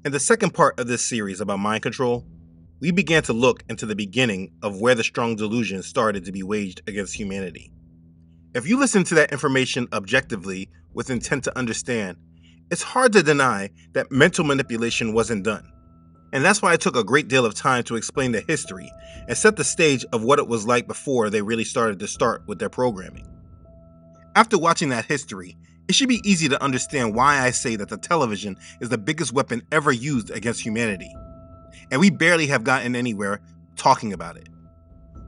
In the second part of this series about mind control, we began to look into the beginning of where the strong delusion started to be waged against humanity. If you listen to that information objectively with intent to understand, it's hard to deny that mental manipulation wasn't done. And that's why I took a great deal of time to explain the history and set the stage of what it was like before they really started with their programming. After watching that history, it should be easy to understand why I say that the television is the biggest weapon ever used against humanity. And we barely have gotten anywhere talking about it.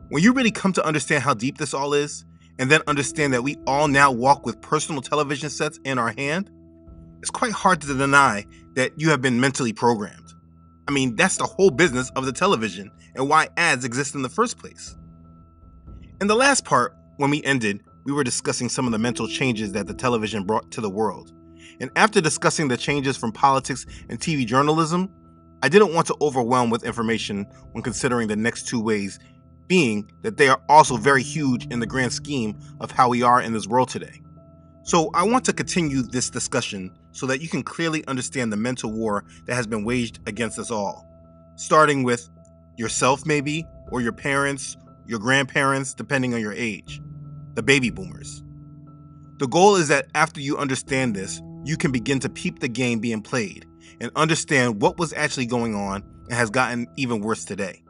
When you really come to understand how deep this all is, and then understand that we all now walk with personal television sets in our hand, it's quite hard to deny that you have been mentally programmed. I mean, that's the whole business of the television and why ads exist in the first place. In the last part, when we ended, we were discussing some of the mental changes that the television brought to the world. And after discussing the changes from politics and TV journalism, I didn't want to overwhelm with information when considering the next two ways, being that they are also very huge in the grand scheme of how we are in this world today. So I want to continue this discussion so that you can clearly understand the mental war that has been waged against us all, starting with yourself maybe, or your parents, your grandparents, depending on your age, the baby boomers. The goal is that after you understand this, you can begin to peep the game being played and understand what was actually going on and has gotten even worse today.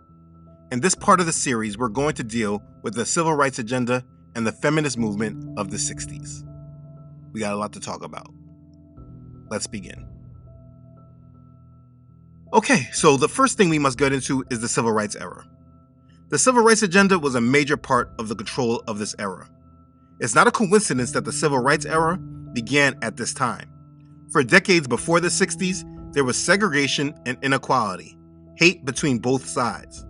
In this part of the series, we're going to deal with the civil rights agenda and the feminist movement of the 60s. We got a lot to talk about. Let's begin. Okay, so the first thing we must get into is the civil rights era. The civil rights agenda was a major part of the control of this era. It's not a coincidence that the civil rights era began at this time. For decades before the 60s, there was segregation and inequality, hate between both sides.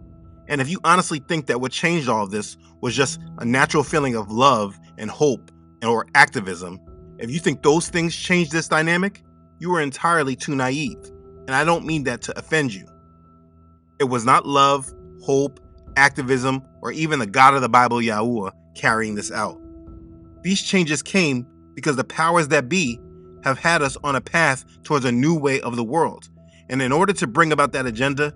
And if you honestly think that what changed all of this was just a natural feeling of love and hope or activism, if you think those things changed this dynamic, you are entirely too naive. And I don't mean that to offend you. It was not love, hope, activism, or even the God of the Bible, Yahuah, carrying this out. These changes came because the powers that be have had us on a path towards a new way of the world. And in order to bring about that agenda,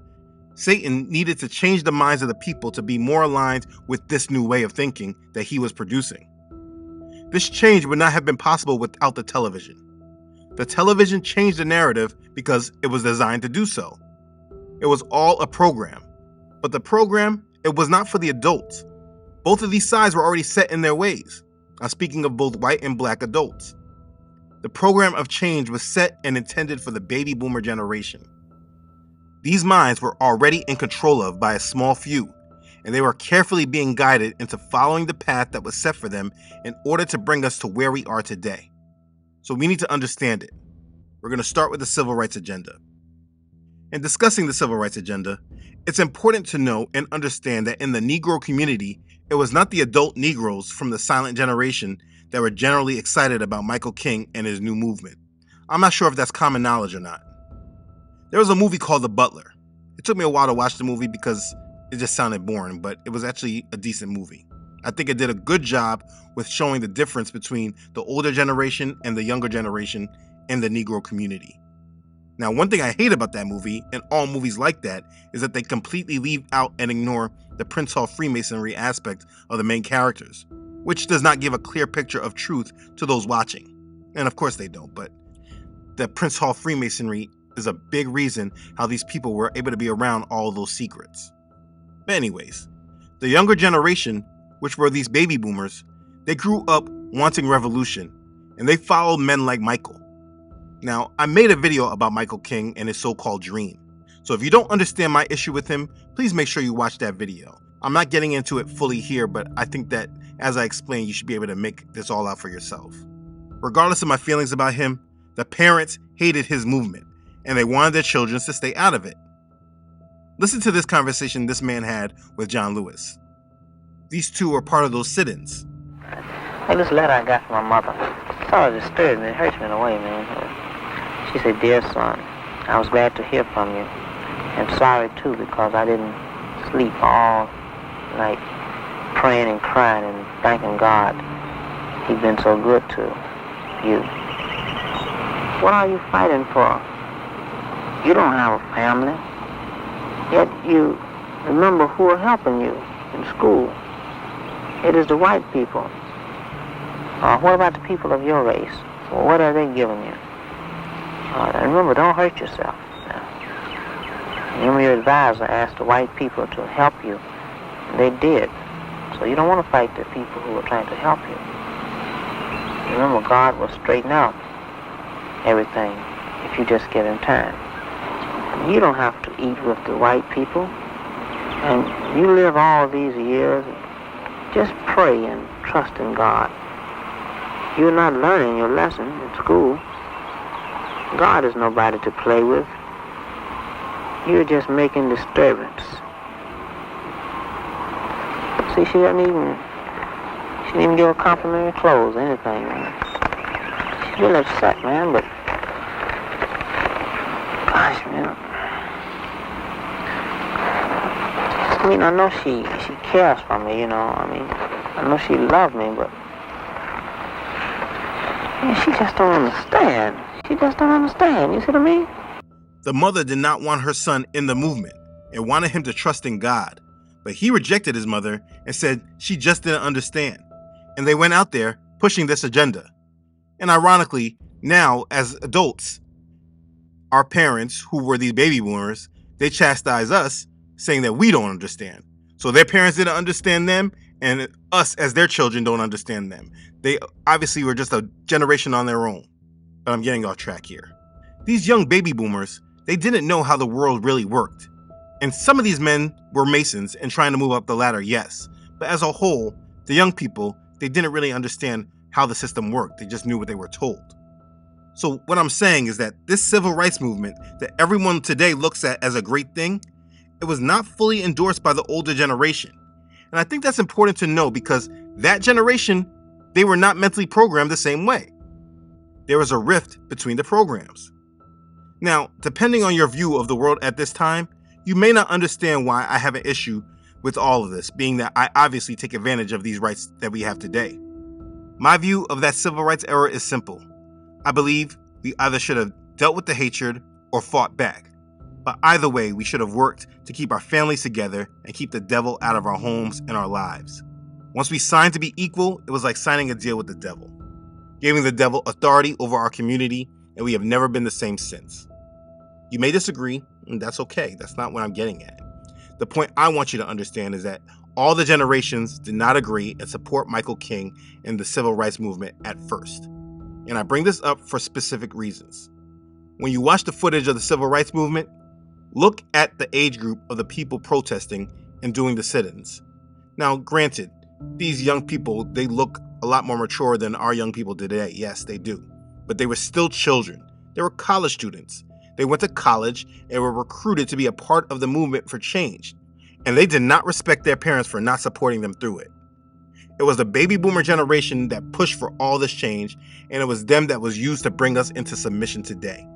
Satan needed to change the minds of the people to be more aligned with this new way of thinking that he was producing. This change would not have been possible without the television. The television changed the narrative because it was designed to do so. It was all a program. But the program, it was not for the adults. Both of these sides were already set in their ways. I'm speaking of both white and black adults. The program of change was set and intended for the baby boomer generation. These minds were already in control of by a small few, and they were carefully being guided into following the path that was set for them in order to bring us to where we are today. So we need to understand it. We're going to start with the civil rights agenda. In discussing the civil rights agenda, it's important to know and understand that in the Negro community, it was not the adult Negroes from the silent generation that were generally excited about Michael King and his new movement. I'm not sure if that's common knowledge or not. There was a movie called The Butler. It took me a while to watch the movie because it just sounded boring, but it was actually a decent movie. I think it did a good job with showing the difference between the older generation and the younger generation in the Negro community. Now, one thing I hate about that movie, and all movies like that, is that they completely leave out and ignore the Prince Hall Freemasonry aspect of the main characters, which does not give a clear picture of truth to those watching. And of course they don't, but the Prince Hall Freemasonry is a big reason how these people were able to be around all those secrets. But anyways, the younger generation, which were these baby boomers, they grew up wanting revolution, and they followed men like Michael. Now, I made a video about Michael King and his so-called dream. So if you don't understand my issue with him, please make sure you watch that video. I'm not getting into it fully here, but I think that as I explain, you should be able to make this all out for yourself. Regardless of my feelings about him, the parents hated his movement, and they wanted their children to stay out of it. Listen to this conversation this man had with John Lewis. These two are part of those sit-ins. Hey, this letter I got from my mother, it sort of disturbed me. It hurts me in a way, man. She said, "Dear son, I was glad to hear from you. And sorry, too, because I didn't sleep all night praying and crying and thanking God. He's been so good to you. What are you fighting for? You don't have a family. Yet you remember who are helping you in school. It is the white people. What about the people of your race? Well, what are they giving you? Remember, don't hurt yourself. Remember, your advisor asked the white people to help you. They did. So you don't want to fight the people who are trying to help you. Remember, God will straighten out everything if you just give him time. You don't have to eat with the white people. And you live all these years, just pray and trust in God. You're not learning your lesson in school. God is nobody to play with. You're just making disturbance. See, she didn't even give her complimentary clothes or anything, man. She's really upset, man, but gosh, man. I mean, I know she cares for me, you know. I mean, I know she loves me, but man, she just don't understand. She just don't understand, you see what I mean? The mother did not want her son in the movement and wanted him to trust in God. But he rejected his mother and said she just didn't understand. And they went out there pushing this agenda. And ironically, now as adults, our parents, who were these baby boomers, they chastise us, saying that we don't understand. So their parents didn't understand them, and us as their children don't understand them. They obviously were just a generation on their own. But I'm getting off track here. These young baby boomers, they didn't know how the world really worked. And some of these men were Masons and trying to move up the ladder, yes. But as a whole, the young people, they didn't really understand how the system worked. They just knew what they were told. So what I'm saying is that this civil rights movement that everyone today looks at as a great thing, it was not fully endorsed by the older generation. And I think that's important to know because that generation, they were not mentally programmed the same way. There was a rift between the programs. Now, depending on your view of the world at this time, you may not understand why I have an issue with all of this, being that I obviously take advantage of these rights that we have today. My view of that civil rights era is simple. I believe we either should have dealt with the hatred or fought back. But either way, we should have worked to keep our families together and keep the devil out of our homes and our lives. Once we signed to be equal, it was like signing a deal with the devil, giving the devil authority over our community, and we have never been the same since. You may disagree, and that's okay. That's not what I'm getting at. The point I want you to understand is that all the generations did not agree and support Michael King and the civil rights movement at first. And I bring this up for specific reasons. When you watch the footage of the civil rights movement, look at the age group of the people protesting and doing the sit-ins. Now, granted, these young people, they look a lot more mature than our young people today. Yes, they do. But they were still children. They were college students. They went to college and were recruited to be a part of the movement for change. And they did not respect their parents for not supporting them through it. It was the baby boomer generation that pushed for all this change, and it was them that was used to bring us into submission today.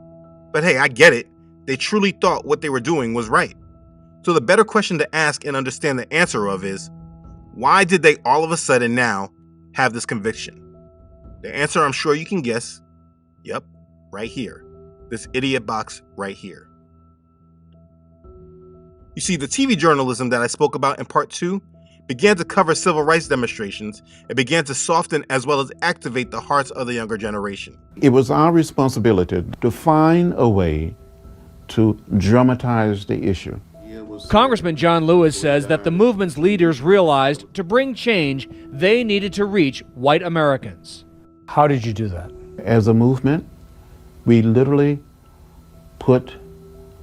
But hey, I get it. They truly thought what they were doing was right. So the better question to ask and understand the answer of is, why did they all of a sudden now have this conviction? The answer I'm sure you can guess. Yep, right here. This idiot box right here. You see, the TV journalism that I spoke about in part 2 began to cover civil rights demonstrations and began to soften as well as activate the hearts of the younger generation. It was our responsibility to find a way to dramatize the issue. Congressman John Lewis says that the movement's leaders realized to bring change, they needed to reach white Americans. How did you do that? As a movement, we literally put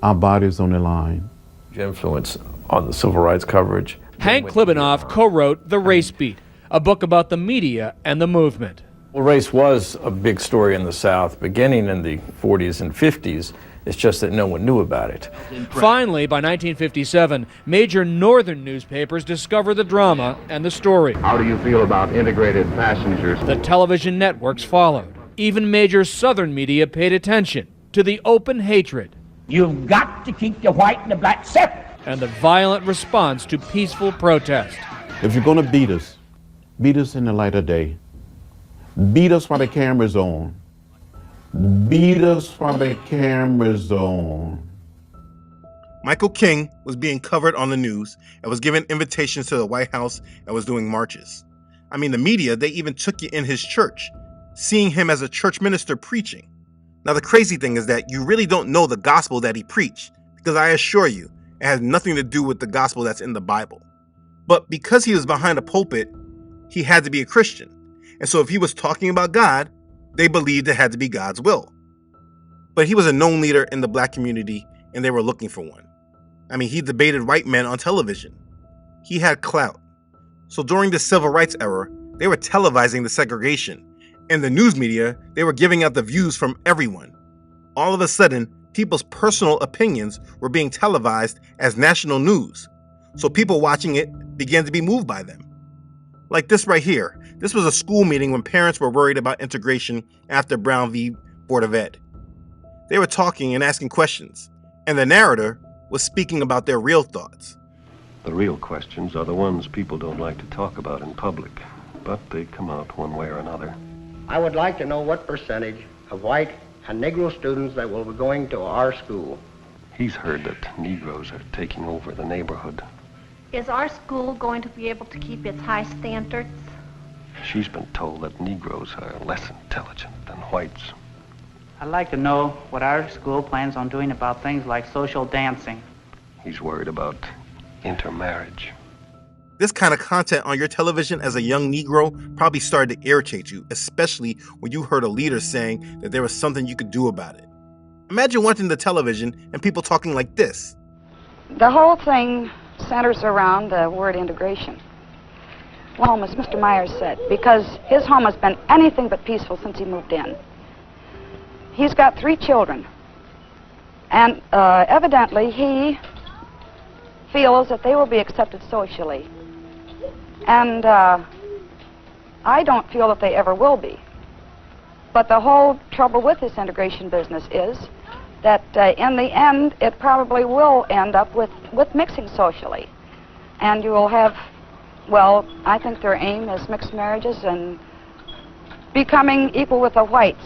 our bodies on the line. Influence on the civil rights coverage. Hank Klibanoff co-wrote The Race Beat, a book about the media and the movement. Well, race was a big story in the South, beginning in the 40s and 50s. It's just that no one knew about it. Finally, by 1957, major northern newspapers discovered the drama and the story. How do you feel about integrated passengers? The television networks followed. Even major southern media paid attention to the open hatred. You've got to keep the white and the black separate. And the violent response to peaceful protest. If you're going to beat us in the light of day. Beat us while the camera's on. Beat us while the camera's on. Michael King was being covered on the news and was given invitations to the White House and was doing marches. I mean, the media, they even took you in his church, seeing him as a church minister preaching. Now, the crazy thing is that you really don't know the gospel that he preached, because I assure you, it has nothing to do with the gospel that's in the Bible. But because he was behind a pulpit, he had to be a Christian. And so if he was talking about God, they believed it had to be God's will. But he was a known leader in the black community, and they were looking for one. I mean, he debated white men on television. He had clout. So during the civil rights era, they were televising the segregation. In the news media, they were giving out the views from everyone. All of a sudden, people's personal opinions were being televised as national news. So people watching it began to be moved by them. Like this right here. This was a school meeting when parents were worried about integration after Brown v. Board of Ed. They were talking and asking questions, and the narrator was speaking about their real thoughts. The real questions are the ones people don't like to talk about in public, but they come out one way or another. I would like to know what percentage of white and Negro students that will be going to our school. He's heard that Negroes are taking over the neighborhood. Is our school going to be able to keep its high standards? She's been told that Negroes are less intelligent than whites. I'd like to know what our school plans on doing about things like social dancing. He's worried about intermarriage. This kind of content on your television as a young Negro probably started to irritate you, especially when you heard a leader saying that there was something you could do about it. Imagine watching the television and people talking like this. The whole thing centers around the word integration. Home, as Mr. Myers said, because his home has been anything but peaceful since he moved in. He's got 3 children, and evidently he feels that they will be accepted socially. And I don't feel that they ever will be. But the whole trouble with this integration business is that in the end, it probably will end up with mixing socially. And you will have, well, I think their aim is mixed marriages and becoming equal with the whites.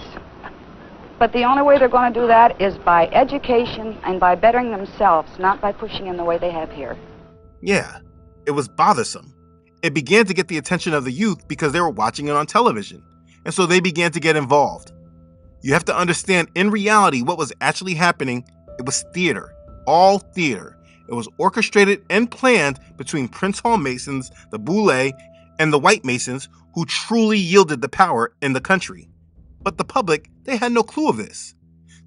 But the only way they're going to do that is by education and by bettering themselves, not by pushing in the way they have here. Yeah, it was bothersome. It began to get the attention of the youth because they were watching it on television, and so they began to get involved. You have to understand, in reality, what was actually happening, it was theater, all theater. It was orchestrated and planned between Prince Hall Masons, the Boule, and the white Masons who truly yielded the power in the country. But the public, they had no clue of this.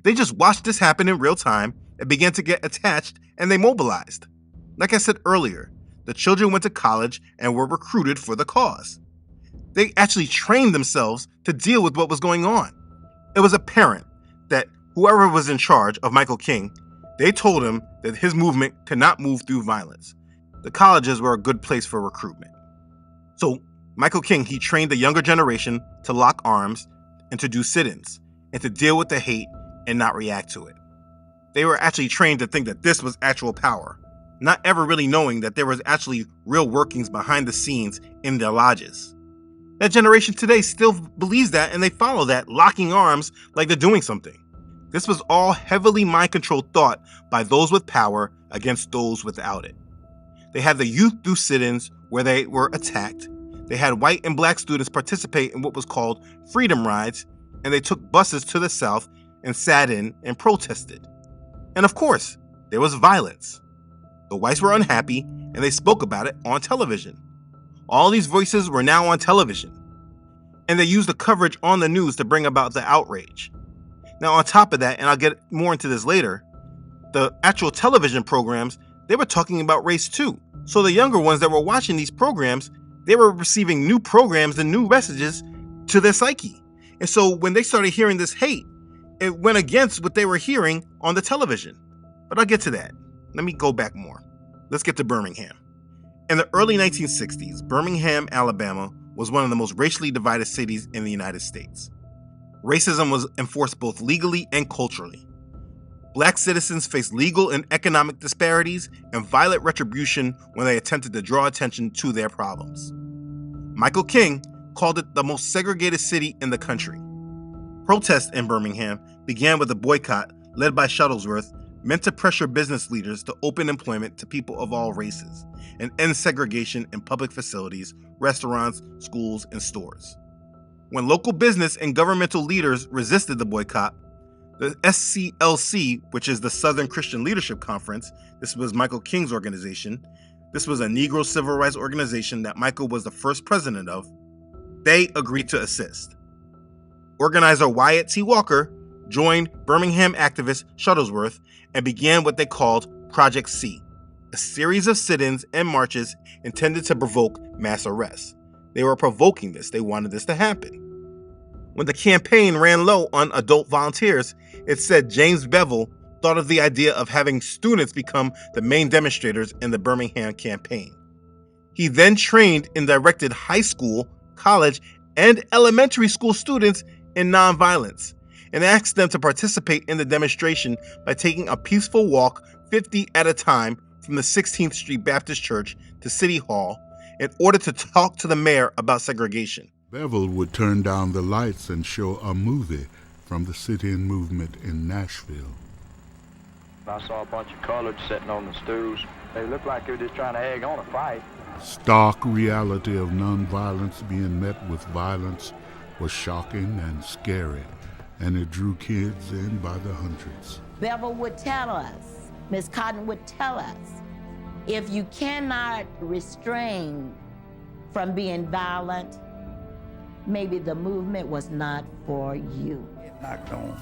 They just watched this happen in real time and began to get attached, and they mobilized. Like I said earlier, the children went to college and were recruited for the cause. They actually trained themselves to deal with what was going on. It was apparent that whoever was in charge of Michael King, they told him that his movement could not move through violence. The colleges were a good place for recruitment. So Michael King, he trained the younger generation to lock arms and to do sit-ins and to deal with the hate and not react to it. They were actually trained to think that this was actual power, not ever really knowing that there was actually real workings behind the scenes in their lodges. That generation today still believes that, and they follow that, locking arms like they're doing something. This was all heavily mind-controlled thought by those with power against those without it. They had the youth do sit-ins where they were attacked. They had white and black students participate in what was called freedom rides, and they took buses to the South and sat in and protested. And of course, there was violence. The whites were unhappy, and they spoke about it on television. All these voices were now on television, and they used the coverage on the news to bring about the outrage. Now, on top of that, and I'll get more into this later, the actual television programs, they were talking about race too. So the younger ones that were watching these programs, they were receiving new programs and new messages to their psyche. And so when they started hearing this hate, it went against what they were hearing on the television. But I'll get to that. Let me go back more. Let's get to Birmingham. In the early 1960s, Birmingham, Alabama was one of the most racially divided cities in the United States. Racism was enforced both legally and culturally. Black citizens faced legal and economic disparities and violent retribution when they attempted to draw attention to their problems. Michael King called it the most segregated city in the country. Protests in Birmingham began with a boycott led by Shuttlesworth, meant to pressure business leaders to open employment to people of all races and end segregation in public facilities, restaurants, schools, and stores. When local business and governmental leaders resisted the boycott, the SCLC, which is the Southern Christian Leadership Conference, this was Michael King's organization. This was a Negro civil rights organization that Michael was the first president of. They agreed to assist. Organizer Wyatt T. Walker joined Birmingham activist Shuttlesworth and began what they called Project C, a series of sit-ins and marches intended to provoke mass arrests. They were provoking this. They wanted this to happen. When the campaign ran low on adult volunteers, it said James Bevel thought of the idea of having students become the main demonstrators in the Birmingham campaign. He then trained and directed high school, college, and elementary school students in nonviolence and asked them to participate in the demonstration by taking a peaceful walk 50 at a time from the 16th Street Baptist Church to City Hall in order to talk to the mayor about segregation. Bevel would turn down the lights and show a movie from the sit-in movement in Nashville. I saw a bunch of coloreds sitting on the stools. They looked like they were just trying to egg on a fight. Stark reality of nonviolence being met with violence was shocking and scary, and it drew kids in by the hundreds. Bevel would tell us, Miss Cotton would tell us, if you cannot restrain from being violent, maybe the movement was not for you. Get knocked on.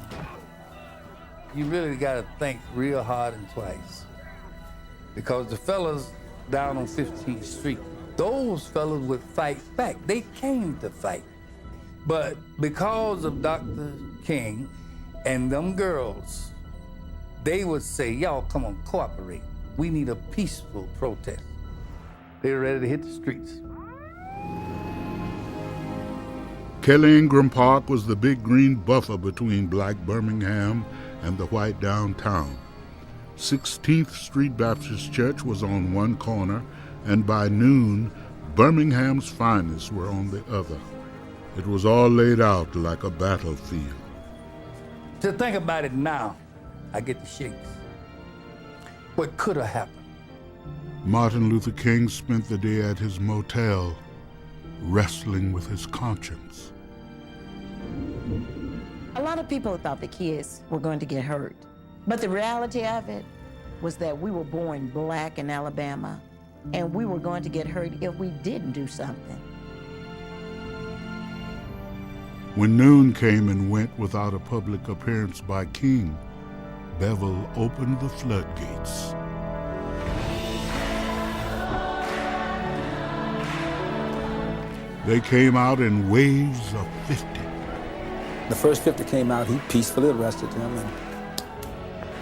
You really got to think real hard and twice. Because the fellas down on 15th Street, those fellas would fight back. They came to fight. But because of Dr. King and them girls, they would say, y'all come on, cooperate. We need a peaceful protest. They were ready to hit the streets. Kelly Ingram Park was the big green buffer between black Birmingham and the white downtown. 16th Street Baptist Church was on one corner, and by noon, Birmingham's finest were on the other. It was all laid out like a battlefield. To think about it now, I get the shakes. What could have happened? Martin Luther King spent the day at his motel, wrestling with his conscience. A lot of people thought the kids were going to get hurt. But the reality of it was that we were born black in Alabama, and we were going to get hurt if we didn't do something. When noon came and went without a public appearance by King, Bevel opened the floodgates. They came out in waves of 50. The first 50 came out, he peacefully arrested them, and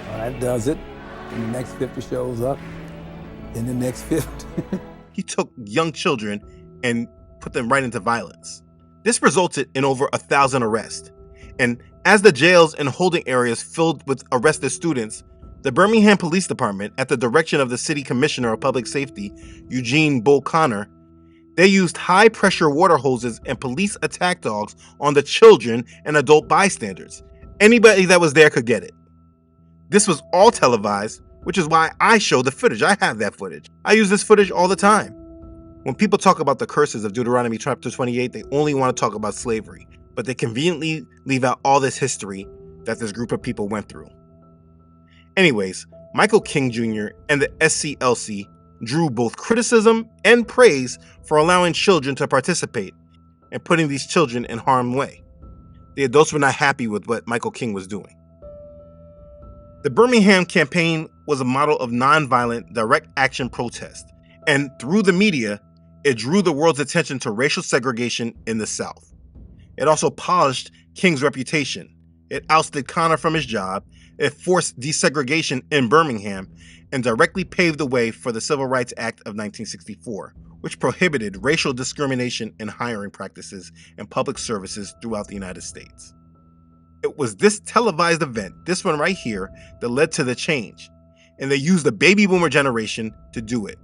that does it. And the next 50 shows up, then the next 50. He took young children and put them right into violence. This resulted in over 1,000 arrests. And as the jails and holding areas filled with arrested students, the Birmingham Police Department, at the direction of the City Commissioner of Public Safety, Eugene Bull Connor, they used high-pressure water hoses and police attack dogs on the children and adult bystanders. Anybody that was there could get it. This was all televised, which is why I show the footage. I have that footage. I use this footage all the time. When people talk about the curses of Deuteronomy chapter 28, they only want to talk about slavery, but they conveniently leave out all this history that this group of people went through. Anyways, Michael King Jr. and the SCLC drew both criticism and praise for allowing children to participate and putting these children in harm's way. The adults were not happy with what Michael King was doing. The Birmingham campaign was a model of nonviolent, direct action protest, and through the media, it drew the world's attention to racial segregation in the South. It also polished King's reputation. It ousted Connor from his job, it forced desegregation in Birmingham, and directly paved the way for the Civil Rights Act of 1964, which prohibited racial discrimination in hiring practices and public services throughout the United States. It was this televised event, this one right here, that led to the change, and they used the baby boomer generation to do it.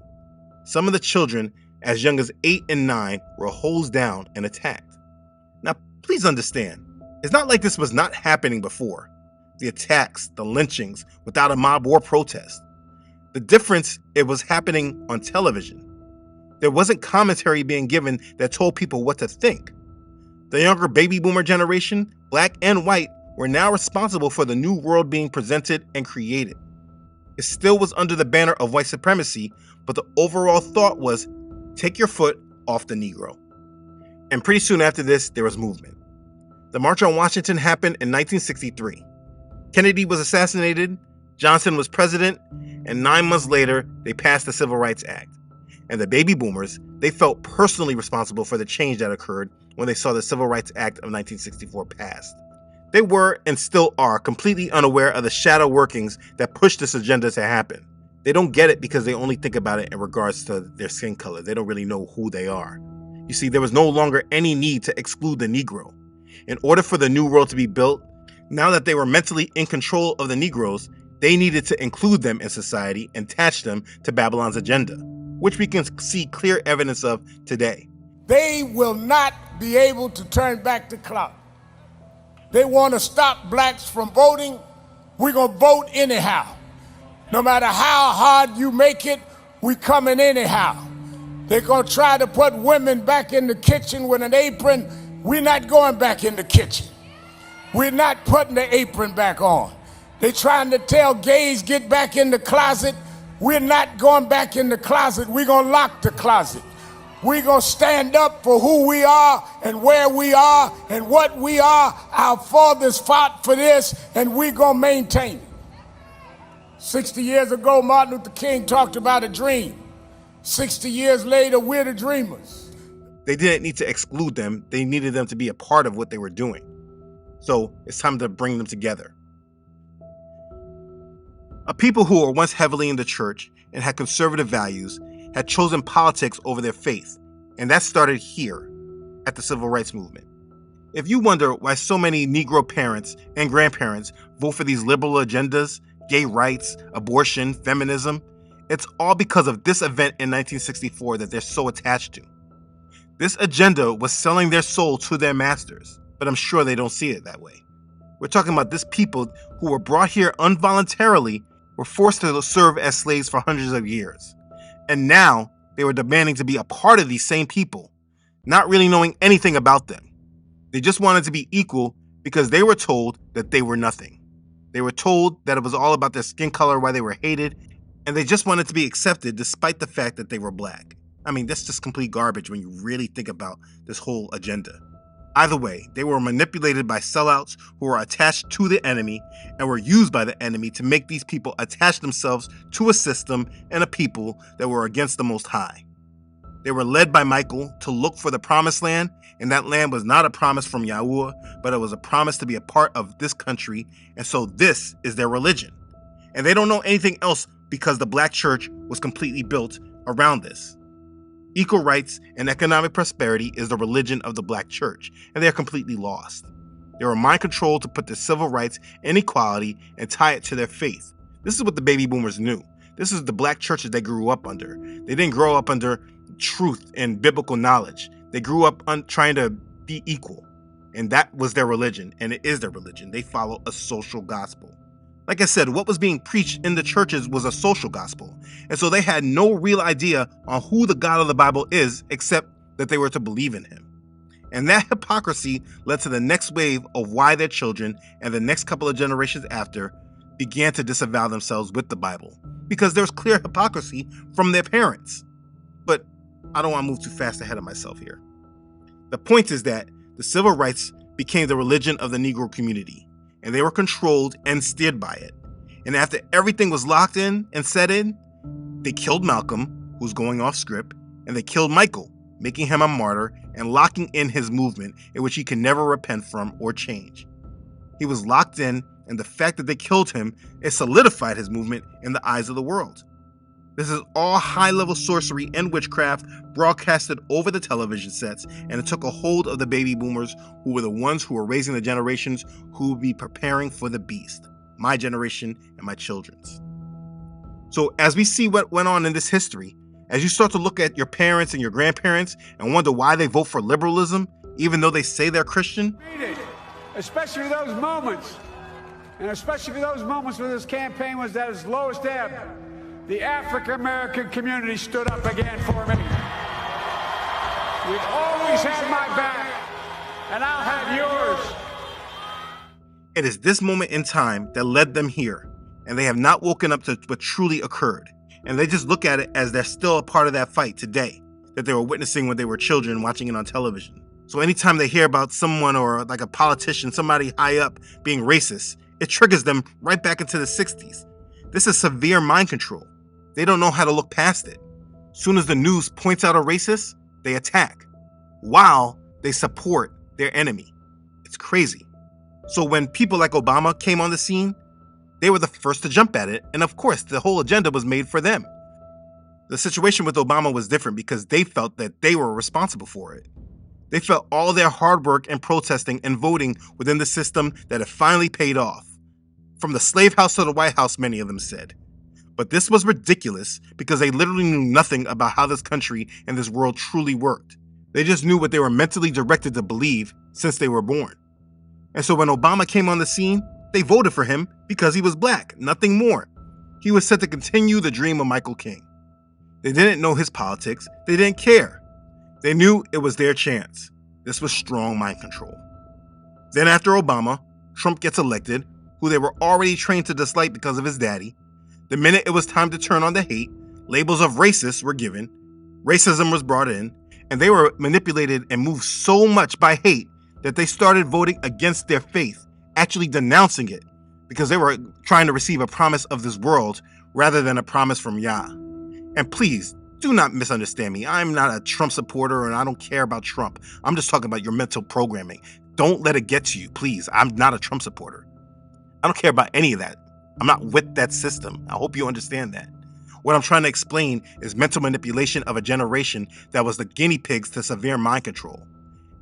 Some of the children, as young as 8 and 9, were hosed down and attacked. Now, please understand, it's not like this was not happening before. the attacks, the lynchings, without a mob or protest. The difference, it was happening on television. There wasn't commentary being given that told people what to think. The younger baby boomer generation, black and white, were now responsible for the new world being presented and created. It still was under the banner of white supremacy, but the overall thought was, take your foot off the Negro. And pretty soon after this, there was movement. The March on Washington happened in 1963. Kennedy was assassinated, Johnson was president, and 9 months later, they passed the Civil Rights Act. And the baby boomers, they felt personally responsible for the change that occurred when they saw the Civil Rights Act of 1964 passed. They were, and still are, completely unaware of the shadow workings that pushed this agenda to happen. They don't get it because they only think about it in regards to their skin color. They don't really know who they are. You see, there was no longer any need to exclude the Negro. In order for the new world to be built, now that they were mentally in control of the Negroes, they needed to include them in society and attach them to Babylon's agenda, which we can see clear evidence of today. They will not be able to turn back the clock. They want to stop blacks from voting. We're going to vote anyhow. No matter how hard you make it, we coming anyhow. They're going to try to put women back in the kitchen with an apron. We're not going back in the kitchen. We're not putting the apron back on. They're trying to tell gays get back in the closet. We're not going back in the closet. We're going to lock the closet. We're going to stand up for who we are and where we are and what we are. Our fathers fought for this, and we're going to maintain it. 60 years ago, Martin Luther King talked about a dream. 60 years later, we're the dreamers. They didn't need to exclude them. They needed them to be a part of what they were doing. So it's time to bring them together. A people who were once heavily in the church and had conservative values had chosen politics over their faith, and that started here at the Civil Rights Movement. If you wonder why so many Negro parents and grandparents vote for these liberal agendas, gay rights, abortion, feminism, it's all because of this event in 1964 that they're so attached to. This agenda was selling their soul to their masters, but I'm sure they don't see it that way. We're talking about this people who were brought here involuntarily, were forced to serve as slaves for hundreds of years. And now they were demanding to be a part of these same people, not really knowing anything about them. They just wanted to be equal because they were told that they were nothing. They were told that it was all about their skin color, why they were hated, and they just wanted to be accepted despite the fact that they were black. I mean, that's just complete garbage when you really think about this whole agenda. Either way, they were manipulated by sellouts who were attached to the enemy and were used by the enemy to make these people attach themselves to a system and a people that were against the Most High. They were led by Michael to look for the promised land, and that land was not a promise from Yahuah, but it was a promise to be a part of this country, and so this is their religion. And they don't know anything else because the black church was completely built around this. Equal rights and economic prosperity is the religion of the black church, and they are completely lost. They were mind controlled to put their civil rights and equality and tie it to their faith. This is what the baby boomers knew. This is the black churches they grew up under. They didn't grow up under truth and biblical knowledge. They grew up trying to be equal, and that was their religion, and it is their religion. They follow a social gospel. Like I said, what was being preached in the churches was a social gospel. And so they had no real idea on who the God of the Bible is, except that they were to believe in him. And that hypocrisy led to the next wave of why their children and the next couple of generations after began to disavow themselves with the Bible, because there was clear hypocrisy from their parents. But I don't want to move too fast ahead of myself here. The point is that the civil rights became the religion of the Negro community, and they were controlled and steered by it. And after everything was locked in and set in, they killed Malcolm, who's going off script, and they killed Michael, making him a martyr and locking in his movement in which he could never repent from or change. He was locked in, and the fact that they killed him, it solidified his movement in the eyes of the world. This is all high-level sorcery and witchcraft broadcasted over the television sets, and it took a hold of the baby boomers, who were the ones who were raising the generations who would be preparing for the beast, my generation and my children's. So as we see what went on in this history, as you start to look at your parents and your grandparents and wonder why they vote for liberalism, even though they say they're Christian, Especially those moments and especially for those moments when this campaign was at its lowest ebb, the African American community stood up again for me. You've always had my back, and I'll have yours. It is this moment in time that led them here, and they have not woken up to what truly occurred. And they just look at it as they're still a part of that fight today that they were witnessing when they were children watching it on television. So anytime they hear about someone or like a politician, somebody high up being racist, it triggers them right back into the 60s. This is severe mind control. They don't know how to look past it. Soon as the news points out a racist, they attack while they support their enemy. It's crazy. So when people like Obama came on the scene, they were the first to jump at it, and of course, the whole agenda was made for them. The situation with Obama was different because they felt that they were responsible for it. They felt all their hard work and protesting and voting within the system that had finally paid off. From the slave house to the White House, many of them said. But this was ridiculous because they literally knew nothing about how this country and this world truly worked. They just knew what they were mentally directed to believe since they were born. And so when Obama came on the scene, they voted for him because he was black, nothing more. He was set to continue the dream of Michael King. They didn't know his politics. They didn't care. They knew it was their chance. This was strong mind control. Then after Obama, Trump gets elected, who they were already trained to dislike because of his daddy. The minute it was time to turn on the hate, labels of racist were given, racism was brought in, and they were manipulated and moved so much by hate that they started voting against their faith, actually denouncing it, because they were trying to receive a promise of this world rather than a promise from Yah. And please, do not misunderstand me. I'm not a Trump supporter and I don't care about Trump. I'm just talking about your mental programming. Don't let it get to you, please. I'm not a Trump supporter. I don't care about any of that. I'm not with that system. I hope you understand that. What I'm trying to explain is mental manipulation of a generation that was the guinea pigs to severe mind control.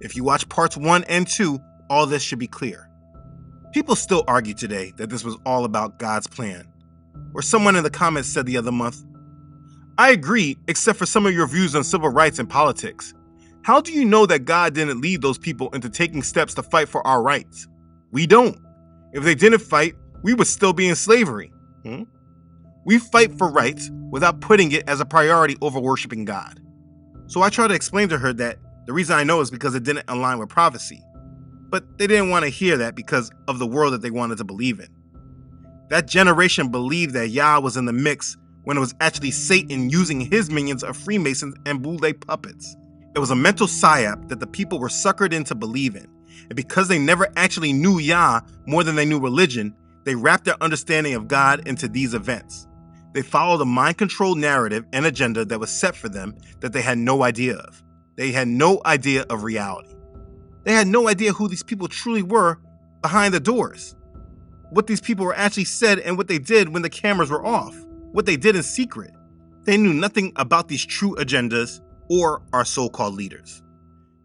If you watch parts 1 and 2, all this should be clear. People still argue today that this was all about God's plan. Or someone in the comments said the other month, I agree, except for some of your views on civil rights and politics. How do you know that God didn't lead those people into taking steps to fight for our rights? We don't. If they didn't fight, we would still be in slavery. We fight for rights without putting it as a priority over worshiping God. So I try to explain to her that the reason I know is because it didn't align with prophecy. But they didn't want to hear that because of the world that they wanted to believe in. That generation believed that Yah was in the mix when it was actually Satan using his minions of Freemasons and Boule puppets. It was a mental psyop that the people were suckered into believing. And because they never actually knew Yah more than they knew religion, they wrapped their understanding of God into these events. They followed a mind-controlled narrative and agenda that was set for them that they had no idea of. They had no idea of reality. They had no idea who these people truly were behind the doors. What these people were actually said and what they did when the cameras were off. What they did in secret. They knew nothing about these true agendas or our so-called leaders.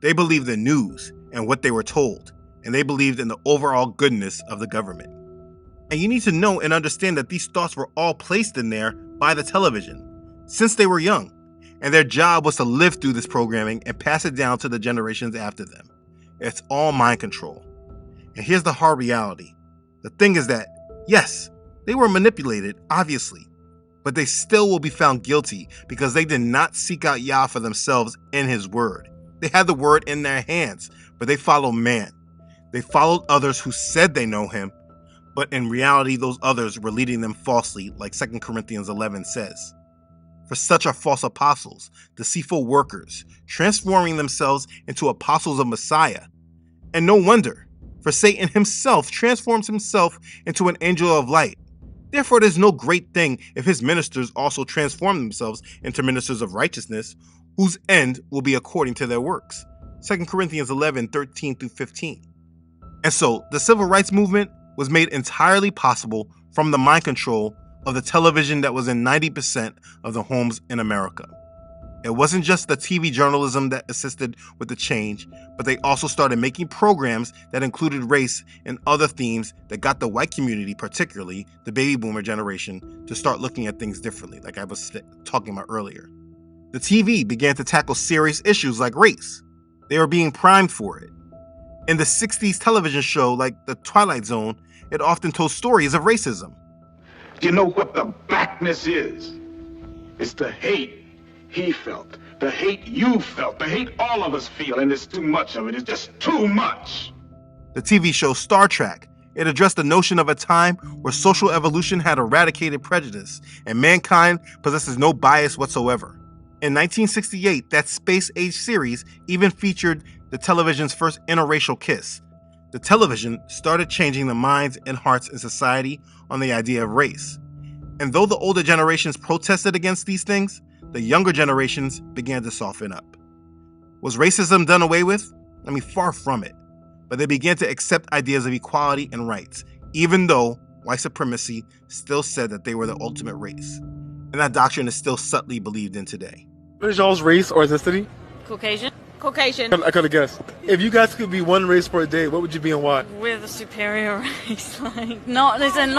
They believed the news and what they were told, and they believed in the overall goodness of the government. And you need to know and understand that these thoughts were all placed in there by the television since they were young, and their job was to live through this programming and pass it down to the generations after them. It's all mind control. And here's the hard reality. The thing is that, yes, they were manipulated, obviously, but they still will be found guilty because they did not seek out Yah for themselves in his word. They had the word in their hands, but they followed man. They followed others who said they know him, but in reality, those others were leading them falsely, like 2 Corinthians 11 says. For such are false apostles, deceitful workers, transforming themselves into apostles of Messiah. And no wonder, for Satan himself transforms himself into an angel of light. Therefore, it is no great thing if his ministers also transform themselves into ministers of righteousness, whose end will be according to their works. 2 Corinthians 11, 13 through 15. And so, the civil rights movement was made entirely possible from the mind control of the television that was in 90% of the homes in America. It wasn't just the TV journalism that assisted with the change, but they also started making programs that included race and other themes that got the white community, particularly the baby boomer generation, to start looking at things differently, like I was talking about earlier. The TV began to tackle serious issues like race. They were being primed for it. In the 60s television show like The Twilight Zone, it often told stories of racism. You know what the blackness is? It's the hate he felt, the hate you felt, the hate all of us feel, and it's too much of it. It's just too much. The TV show Star Trek, it addressed the notion of a time where social evolution had eradicated prejudice and mankind possesses no bias whatsoever. In 1968, that space-age series even featured the television's first interracial kiss. The television started changing the minds and hearts in society on the idea of race. And though the older generations protested against these things, the younger generations began to soften up. Was racism done away with? I mean, far from it. But they began to accept ideas of equality and rights, even though white supremacy still said that they were the ultimate race. And that doctrine is still subtly believed in today. What is y'all's race or ethnicity? Caucasian. Caucasian. I could have guessed. If you guys could be one race for a day, what would you be and why? We're the superior race, like not as in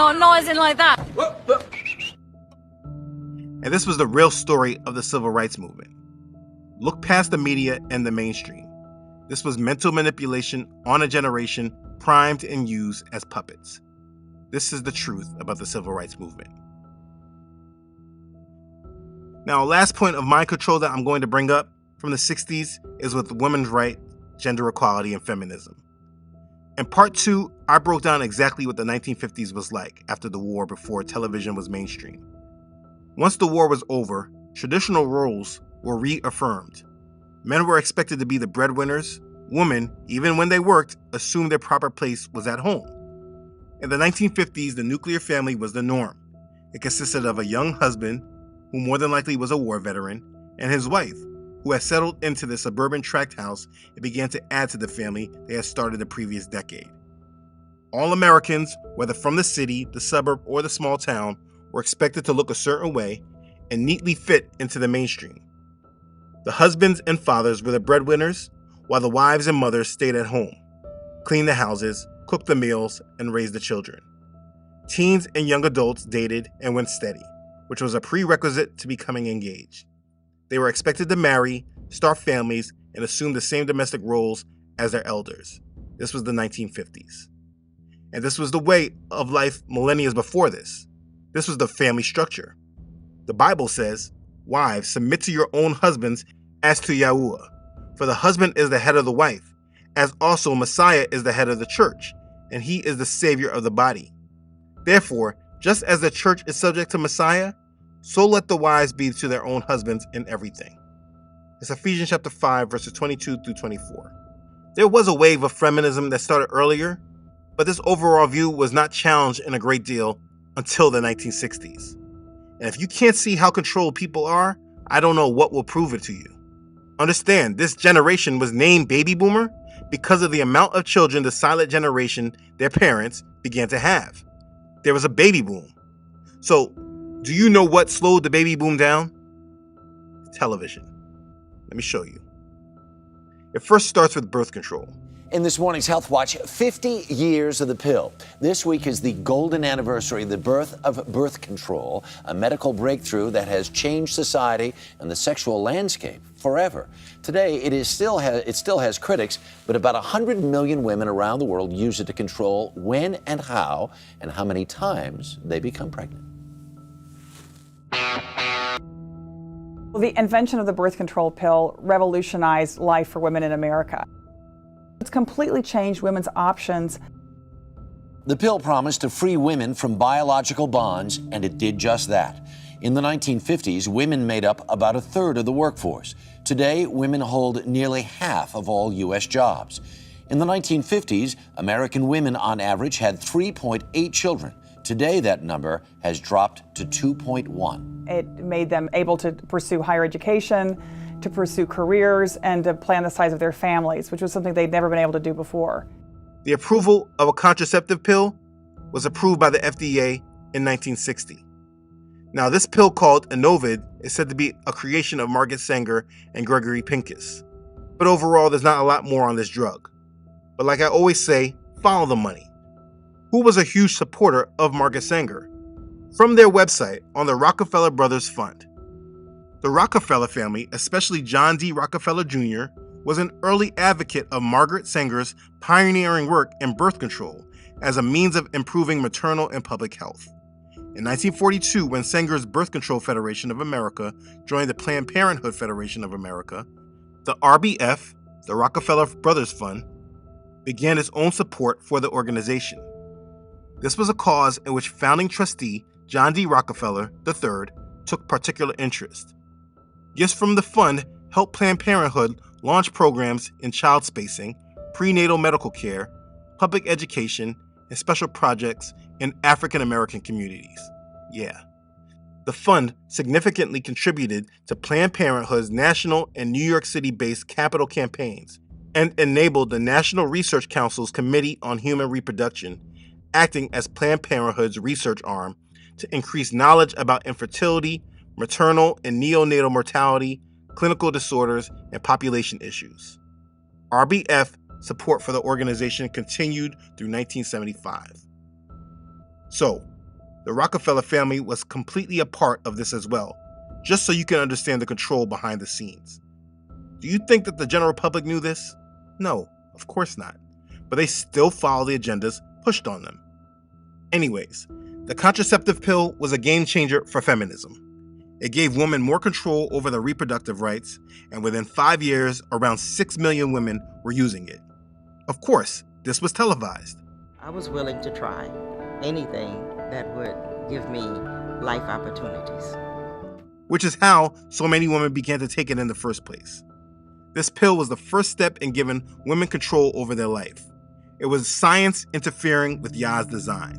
like that. And this was the real story of the civil rights movement. Look past the media and the mainstream. This was mental manipulation on a generation primed and used as puppets. This is the truth about the civil rights movement. Now, last point of mind control that I'm going to bring up from the 60s is with women's rights, gender equality, and feminism. In part 2, I broke down exactly what the 1950s was like after the war before television was mainstream. Once the war was over, traditional roles were reaffirmed. Men were expected to be the breadwinners. Women, even when they worked, assumed their proper place was at home. In the 1950s, the nuclear family was the norm. It consisted of a young husband, who more than likely was a war veteran, and his wife, who had settled into the suburban tract house and began to add to the family they had started the previous decade. All Americans, whether from the city, the suburb, or the small town, were expected to look a certain way and neatly fit into the mainstream. The husbands and fathers were the breadwinners, while the wives and mothers stayed at home, cleaned the houses, cooked the meals, and raised the children. Teens and young adults dated and went steady, which was a prerequisite to becoming engaged. They were expected to marry, start families, and assume the same domestic roles as their elders. This was the 1950s. And this was the way of life millennia before this. This was the family structure. The Bible says, "Wives, submit to your own husbands as to Yahuah. For the husband is the head of the wife, as also Messiah is the head of the church, and he is the savior of the body. Therefore, just as the church is subject to Messiah, so let the wives be to their own husbands in everything." It's Ephesians chapter 5, verses 22 through 24. There was a wave of feminism that started earlier, but this overall view was not challenged in a great deal until the 1960s. And if you can't see how controlled people are, I don't know what will prove it to you. Understand, this generation was named Baby Boomer because of the amount of children the silent generation, their parents, began to have. There was a baby boom. So, do you know what slowed the baby boom down? Television. Let me show you. It first starts with birth control. In this morning's Health Watch, 50 years of the pill. This week is the golden anniversary of the birth of birth control, a medical breakthrough that has changed society and the sexual landscape forever. Today, it still has critics, but about 100 million women around the world use it to control when and how many times they become pregnant. The invention of the birth control pill revolutionized life for women in America. It's completely changed women's options. The pill promised to free women from biological bonds, and it did just that. In the 1950s, women made up about a third of the workforce. Today, women hold nearly half of all U.S. jobs. In the 1950s, American women on average had 3.8 children. Today, that number has dropped to 2.1. It made them able to pursue higher education, to pursue careers, and to plan the size of their families, which was something they'd never been able to do before. The approval of a contraceptive pill was approved by the FDA in 1960. Now, this pill called Inovid is said to be a creation of Margaret Sanger and Gregory Pincus. But overall, there's not a lot more on this drug. But like I always say, follow the money. Who was a huge supporter of Margaret Sanger? From their website on the Rockefeller Brothers Fund. The Rockefeller family, especially John D. Rockefeller Jr., was an early advocate of Margaret Sanger's pioneering work in birth control as a means of improving maternal and public health. In 1942, when Sanger's Birth Control Federation of America joined the Planned Parenthood Federation of America, the RBF, the Rockefeller Brothers Fund, began its own support for the organization. This was a cause in which founding trustee John D. Rockefeller III took particular interest. Gifts from the fund helped Planned Parenthood launch programs in child spacing, prenatal medical care, public education, and special projects in African American communities. Yeah. The fund significantly contributed to Planned Parenthood's national and New York City-based capital campaigns and enabled the National Research Council's Committee on Human Reproduction, acting as Planned Parenthood's research arm, to increase knowledge about infertility, maternal and neonatal mortality, clinical disorders, and population issues. RBF support for the organization continued through 1975. So, the Rockefeller family was completely a part of this as well, just so you can understand the control behind the scenes. Do you think that the general public knew this? No, of course not. But they still follow the agendas pushed on them. Anyways, the contraceptive pill was a game changer for feminism. It gave women more control over their reproductive rights, and within 5 years, around 6 million women were using it. Of course, this was televised. I was willing to try anything that would give me life opportunities. Which is how so many women began to take it in the first place. This pill was the first step in giving women control over their life. It was science interfering with Yah's design.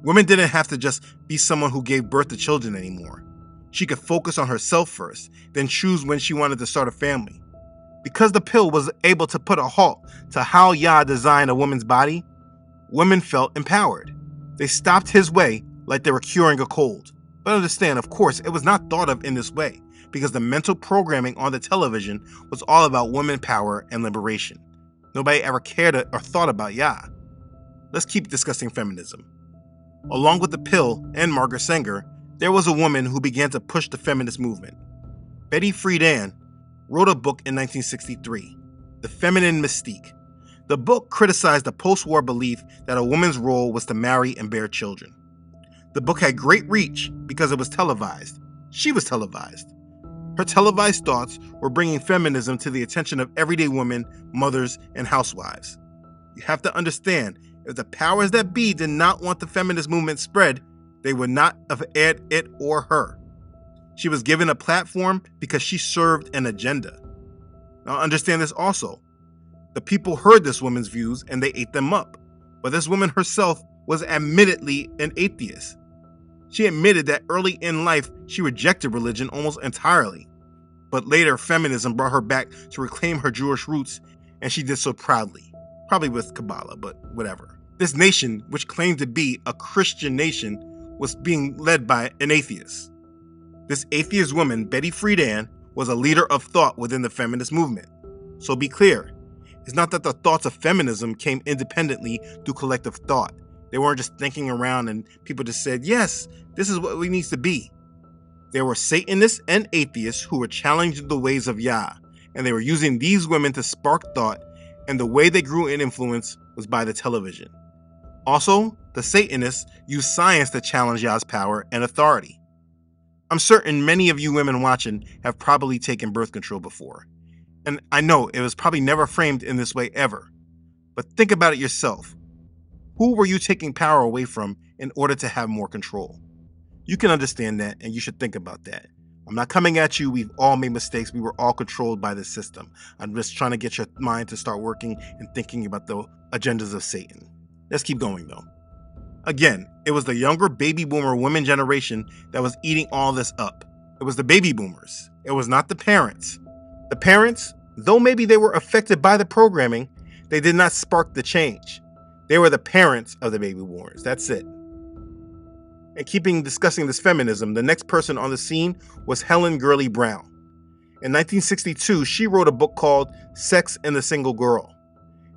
Women didn't have to just be someone who gave birth to children anymore. She could focus on herself first, then choose when she wanted to start a family. Because the pill was able to put a halt to how Yah designed a woman's body, women felt empowered. They stopped his way like they were curing a cold. But understand, of course, it was not thought of in this way, because the mental programming on the television was all about women power and liberation. Nobody ever cared or thought about Yah. Let's keep discussing feminism. Along with the pill and Margaret Sanger, there was a woman who began to push the feminist movement. Betty Friedan wrote a book in 1963, The Feminine Mystique. The book criticized the post-war belief that a woman's role was to marry and bear children. The book had great reach because it was televised. She was televised. Her televised thoughts were bringing feminism to the attention of everyday women, mothers, and housewives. You have to understand, if the powers that be did not want the feminist movement spread, they would not have aired it or her. She was given a platform because she served an agenda. Now understand this also. The people heard this woman's views and they ate them up. But this woman herself was admittedly an atheist. She admitted that early in life she rejected religion almost entirely. But later feminism brought her back to reclaim her Jewish roots, and she did so proudly. Probably with Kabbalah, but whatever. This nation, which claimed to be a Christian nation, was being led by an atheist. This atheist woman, Betty Friedan, was a leader of thought within the feminist movement. So be clear, it's not that the thoughts of feminism came independently through collective thought. They weren't just thinking around and people just said, yes, this is what we need to be. There were Satanists and atheists who were challenging the ways of Yah, and they were using these women to spark thought, and the way they grew in influence was by the television. Also, the Satanists used science to challenge Yah's power and authority. I'm certain many of you women watching have probably taken birth control before. And I know it was probably never framed in this way ever. But think about it yourself. Who were you taking power away from in order to have more control? You can understand that, and you should think about that. I'm not coming at you. We've all made mistakes. We were all controlled by this system. I'm just trying to get your mind to start working and thinking about the agendas of Satan. Let's keep going, though. Again, it was the younger baby boomer women generation that was eating all this up. It was the baby boomers. It was not the parents. The parents, though maybe they were affected by the programming, they did not spark the change. They were the parents of the baby boomers. That's it. And discussing this feminism, the next person on the scene was Helen Gurley Brown. In 1962, she wrote a book called Sex and the Single Girl.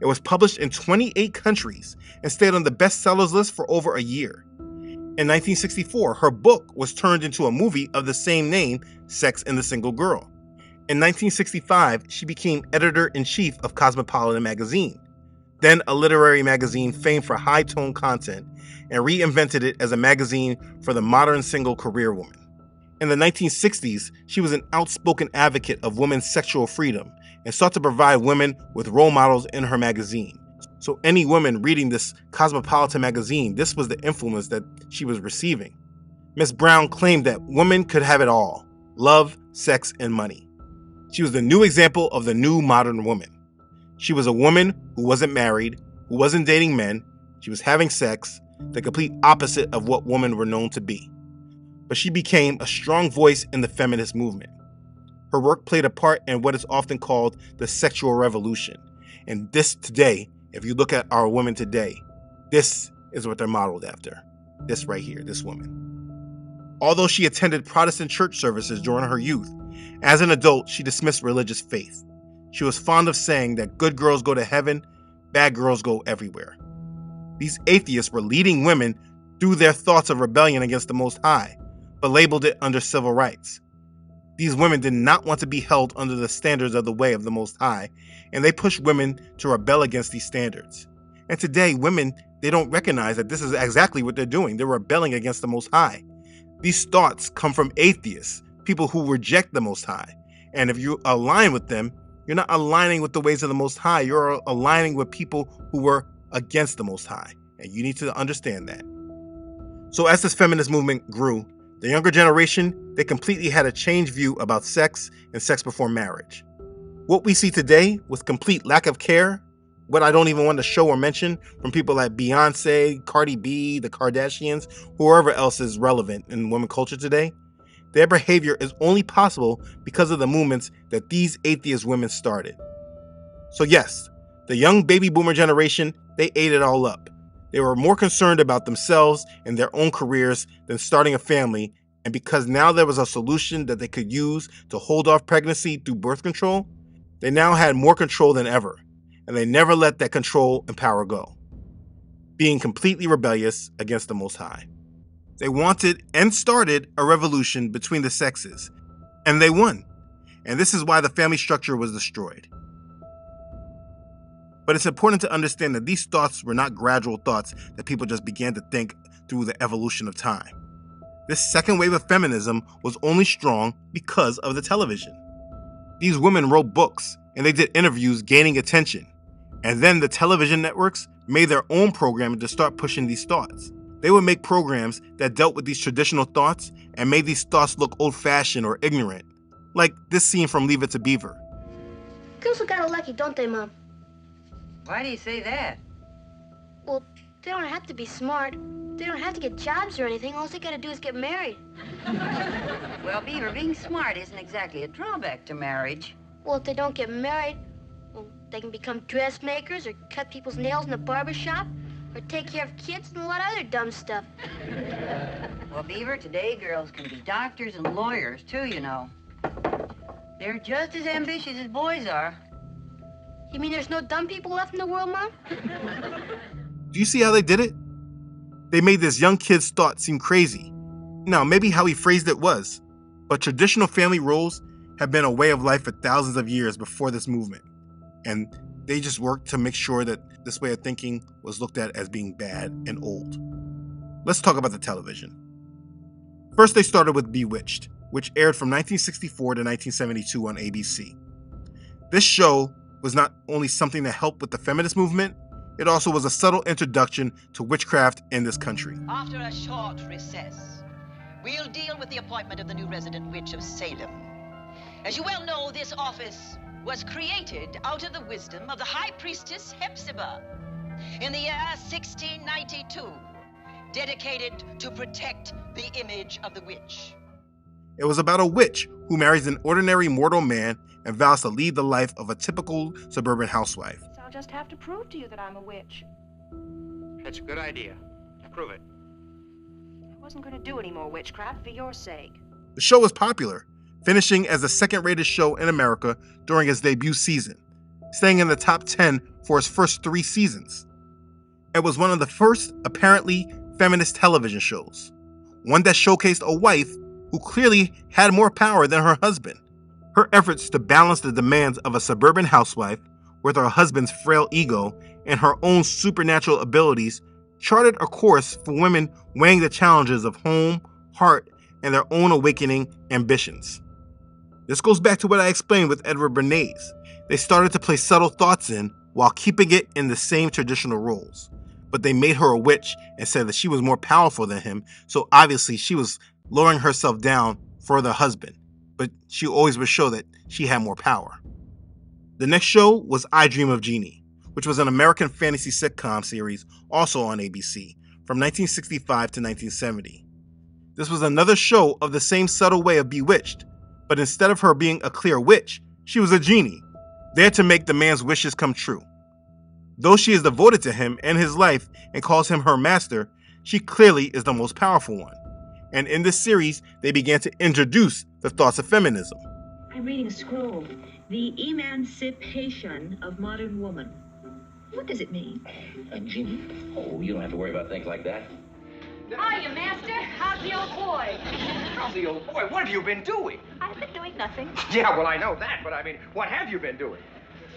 It was published in 28 countries and stayed on the bestsellers list for over a year. In 1964, her book was turned into a movie of the same name, Sex and the Single Girl. In 1965, she became editor-in-chief of Cosmopolitan magazine. then a literary magazine famed for high-tone content, and reinvented it as a magazine for the modern single career woman. In the 1960s, she was an outspoken advocate of women's sexual freedom and sought to provide women with role models in her magazine. So any woman reading this cosmopolitan magazine, this was the influence that she was receiving. Miss Brown claimed that women could have it all: love, sex, and money. She was the new example of the new modern woman. She was a woman who wasn't married, who wasn't dating men. She was having sex, the complete opposite of what women were known to be. But she became a strong voice in the feminist movement. Her work played a part in what is often called the sexual revolution. And this today, if you look at our women today, this is what they're modeled after. This right here, this woman. Although she attended Protestant church services during her youth, as an adult, she dismissed religious faith. She was fond of saying that good girls go to heaven, bad girls go everywhere. These atheists were leading women through their thoughts of rebellion against the Most High, but labeled it under civil rights. These women did not want to be held under the standards of the way of the Most High, and they pushed women to rebel against these standards. And today, women, they don't recognize that this is exactly what they're doing. They're rebelling against the Most High. These thoughts come from atheists, people who reject the Most High. And if you align with them, you're not aligning with the ways of the Most High. You're aligning with people who were against the Most High. And you need to understand that. So as this feminist movement grew, the younger generation, they completely had a changed view about sex and sex before marriage. What we see today with complete lack of care, what I don't even want to show or mention from people like Beyonce, Cardi B, the Kardashians, whoever else is relevant in women culture today, their behavior is only possible because of the movements that these atheist women started. So yes, the young baby boomer generation, they ate it all up. They were more concerned about themselves and their own careers than starting a family, and because now there was a solution that they could use to hold off pregnancy through birth control, they now had more control than ever, and they never let that control and power go, being completely rebellious against the Most High. They wanted and started a revolution between the sexes, and they won. And this is why the family structure was destroyed. But it's important to understand that these thoughts were not gradual thoughts that people just began to think through the evolution of time. This second wave of feminism was only strong because of the television. These women wrote books and they did interviews gaining attention. And then the television networks made their own programming to start pushing these thoughts. They would make programs that dealt with these traditional thoughts and made these thoughts look old-fashioned or ignorant. Like this scene from Leave It to Beaver. Girls are kind of lucky, don't they, Mom? Why do you say that? Well, they don't have to be smart. They don't have to get jobs or anything. All they gotta do is get married. Well, Beaver, being smart isn't exactly a drawback to marriage. Well, if they don't get married, well, they can become dressmakers or cut people's nails in the barber shop or take care of kids and a lot of other dumb stuff. Well, Beaver, today girls can be doctors and lawyers, too, you know. They're just as ambitious as boys are. You mean there's no dumb people left in the world, Mom? Do you see how they did it? They made this young kid's thought seem crazy. Now, maybe how he phrased it was, but traditional family roles have been a way of life for thousands of years before this movement. And they just worked to make sure that this way of thinking was looked at as being bad and old. Let's talk about the television. First, they started with Bewitched, which aired from 1964 to 1972 on ABC. This show was not only something that helped with the feminist movement, it also was a subtle introduction to witchcraft in this country. After a short recess, we'll deal with the appointment of the new resident witch of Salem. As you well know, this office was created out of the wisdom of the high priestess Hepzibah in the year 1692, dedicated to protect the image of the witch. It was about a witch who marries an ordinary mortal man and vows to lead the life of a typical suburban housewife. So I'll just have to prove to you that I'm a witch. That's a good idea. Prove it. I wasn't going to do any more witchcraft for your sake. The show was popular, finishing as the second-rated show in America during its debut season, staying in the top 10 for its first 3 seasons. It was one of the first apparently feminist television shows, one that showcased a wife who clearly had more power than her husband. Her efforts to balance the demands of a suburban housewife with her husband's frail ego and her own supernatural abilities charted a course for women weighing the challenges of home, heart, and their own awakening ambitions. This goes back to what I explained with Edward Bernays. They started to place subtle thoughts in while keeping it in the same traditional roles. But they made her a witch and said that she was more powerful than him, so obviously she was lowering herself down for the husband. But she always would show that she had more power. The next show was I Dream of Jeannie, which was an American fantasy sitcom series also on ABC from 1965 to 1970. This was another show of the same subtle way of Bewitched, but instead of her being a clear witch, she was a genie, there to make the man's wishes come true. Though she is devoted to him and his life and calls him her master, she clearly is the most powerful one. And in this series, they began to introduce the thoughts of feminism. I'm reading a scroll. The Emancipation of Modern Woman. What does it mean? Jeannie? Oh, you don't have to worry about things like that. Hiya, Master. How's the old boy? How's the old boy? What have you been doing? I've been doing nothing. Yeah, well, I know that, but I mean, what have you been doing?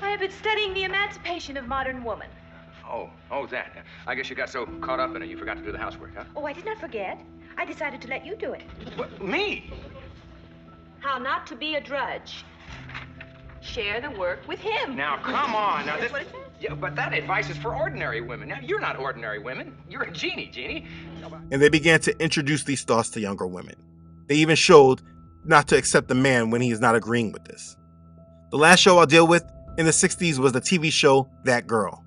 I have been studying the emancipation of modern woman. Oh, that. I guess you got so caught up in it you forgot to do the housework, huh? Oh, I did not forget. I decided to let you do it. What, me? How not to be a drudge. Share the work with him. Now, come on. Now, That's what it says. Yeah, but that advice is for ordinary women. Now, you're not ordinary women. You're a genie, Jeannie. And they began to introduce these thoughts to younger women. They even showed not to accept a man when he is not agreeing with this. The last show I'll deal with in the 60s was the TV show That Girl.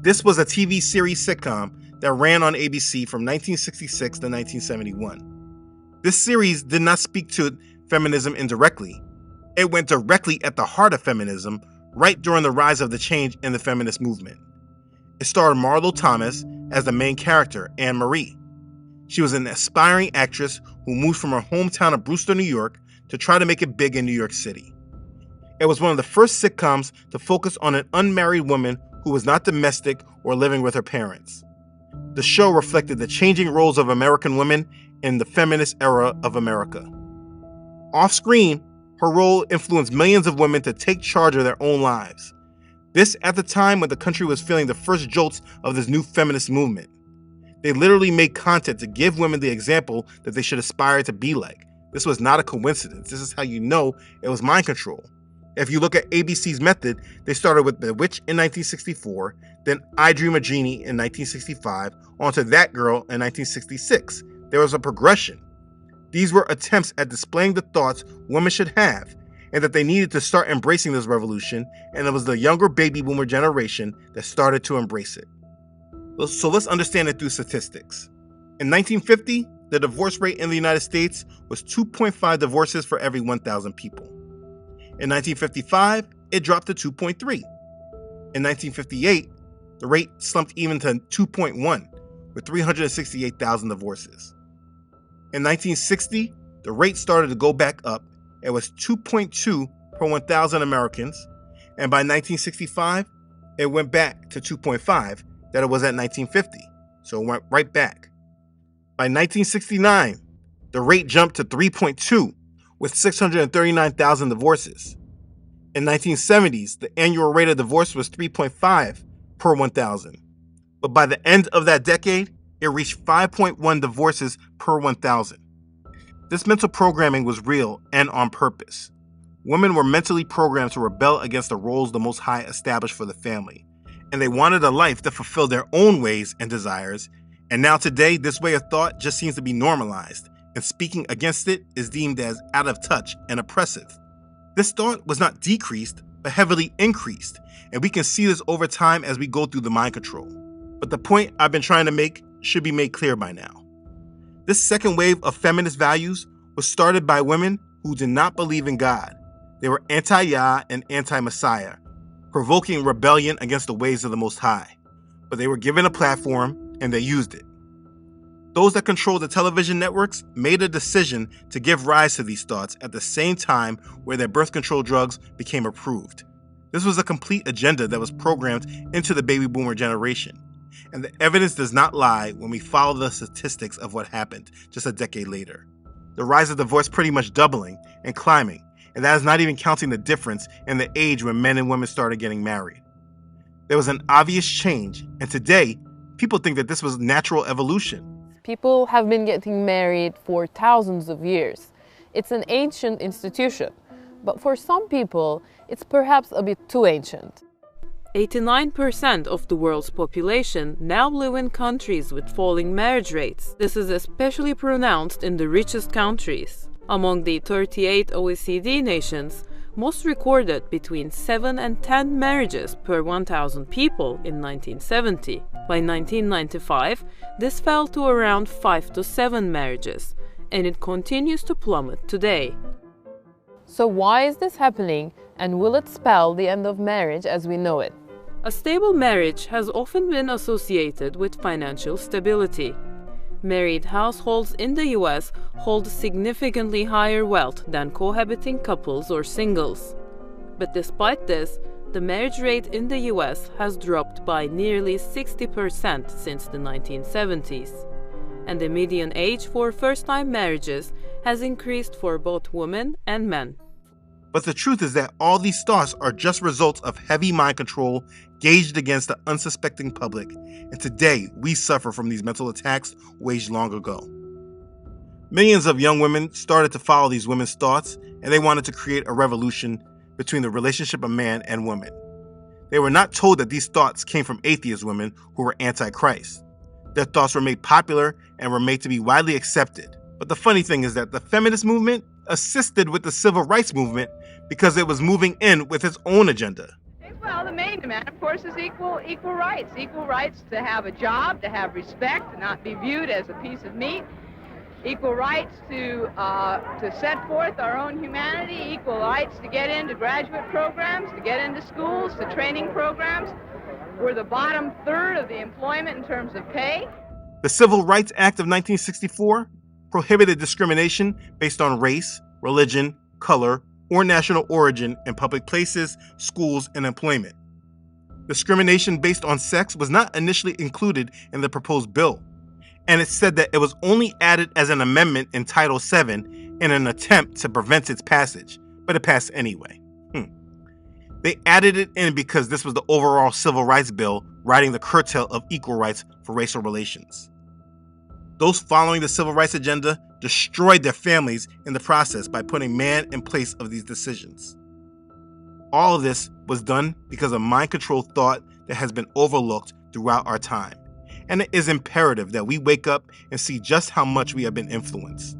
This was a TV series sitcom that ran on ABC from 1966 to 1971. This series did not speak to feminism indirectly. It went directly at the heart of feminism right during the rise of the change in the feminist movement. It starred Marlo Thomas as the main character, Anne Marie. She was an aspiring actress who moved from her hometown of Brewster, New York, to try to make it big in New York City. It was one of the first sitcoms to focus on an unmarried woman who was not domestic or living with her parents. The show reflected the changing roles of American women in the feminist era of America. Off-screen, her role influenced millions of women to take charge of their own lives. This at the time when the country was feeling the first jolts of this new feminist movement. They literally made content to give women the example that they should aspire to be like. This was not a coincidence. This is how you know it was mind control. If you look at ABC's method, they started with Bewitched in 1964, then I Dream of Jeannie in 1965, onto That Girl in 1966. There was a progression. These were attempts at displaying the thoughts women should have, and that they needed to start embracing this revolution, and it was the younger baby boomer generation that started to embrace it. So let's understand it through statistics. In 1950, the divorce rate in the United States was 2.5 divorces for every 1,000 people. In 1955, it dropped to 2.3. In 1958, the rate slumped even to 2.1, with 368,000 divorces. In 1960, the rate started to go back up. It was 2.2 per 1,000 Americans, and by 1965, it went back to 2.5 that it was at 1950, so it went right back. By 1969, the rate jumped to 3.2, with 639,000 divorces. In 1970s, the annual rate of divorce was 3.5 per 1,000. But by the end of that decade, it reached 5.1 divorces per 1,000. This mental programming was real and on purpose. Women were mentally programmed to rebel against the roles the Most High established for the family, and they wanted a life that fulfilled their own ways and desires. And now today, this way of thought just seems to be normalized, and speaking against it is deemed as out of touch and oppressive. This thought was not decreased, but heavily increased, and we can see this over time as we go through the mind control. But the point I've been trying to make should be made clear by now. This second wave of feminist values was started by women who did not believe in God. They were anti-Yah and anti-Messiah, provoking rebellion against the ways of the Most High. But they were given a platform and they used it. Those that control the television networks made a decision to give rise to these thoughts at the same time where their birth control drugs became approved. This was a complete agenda that was programmed into the baby boomer generation. And the evidence does not lie when we follow the statistics of what happened just a decade later. The rise of divorce pretty much doubling and climbing, and that is not even counting the difference in the age when men and women started getting married. There was an obvious change, and today, people think that this was natural evolution. People have been getting married for thousands of years. It's an ancient institution, but for some people, it's perhaps a bit too ancient. 89% of the world's population now live in countries with falling marriage rates. This is especially pronounced in the richest countries. Among the 38 OECD nations, most recorded between 7 and 10 marriages per 1,000 people in 1970. By 1995, this fell to around 5 to 7 marriages, and it continues to plummet today. So why is this happening, and will it spell the end of marriage as we know it? A stable marriage has often been associated with financial stability. Married households in the US hold significantly higher wealth than cohabiting couples or singles. But despite this, the marriage rate in the US has dropped by nearly 60% since the 1970s. And the median age for first-time marriages has increased for both women and men. But the truth is that all these thoughts are just results of heavy mind control gauged against the unsuspecting public, and today we suffer from these mental attacks waged long ago. Millions of young women started to follow these women's thoughts, and they wanted to create a revolution between the relationship of man and woman. They were not told that these thoughts came from atheist women who were anti-Christ. Their thoughts were made popular and were made to be widely accepted. But the funny thing is that the feminist movement assisted with the civil rights movement because it was moving in with its own agenda. Well, the main demand, of course, is equal rights to have a job, to have respect, to not be viewed as a piece of meat, equal rights to set forth our own humanity, equal rights to get into graduate programs, to get into schools, to training programs. We're the bottom third of the employment in terms of pay. The Civil Rights Act of 1964 prohibited discrimination based on race, religion, color, or national origin in public places, schools, and employment. Discrimination based on sex was not initially included in the proposed bill, and it said that it was only added as an amendment in Title VII in an attempt to prevent its passage, but it passed anyway. They added it in because this was the overall civil rights bill riding the curtail of equal rights for racial relations. Those following the civil rights agenda destroyed their families in the process by putting man in place of these decisions. All of this was done because of mind-controlled thought that has been overlooked throughout our time, and it is imperative that we wake up and see just how much we have been influenced.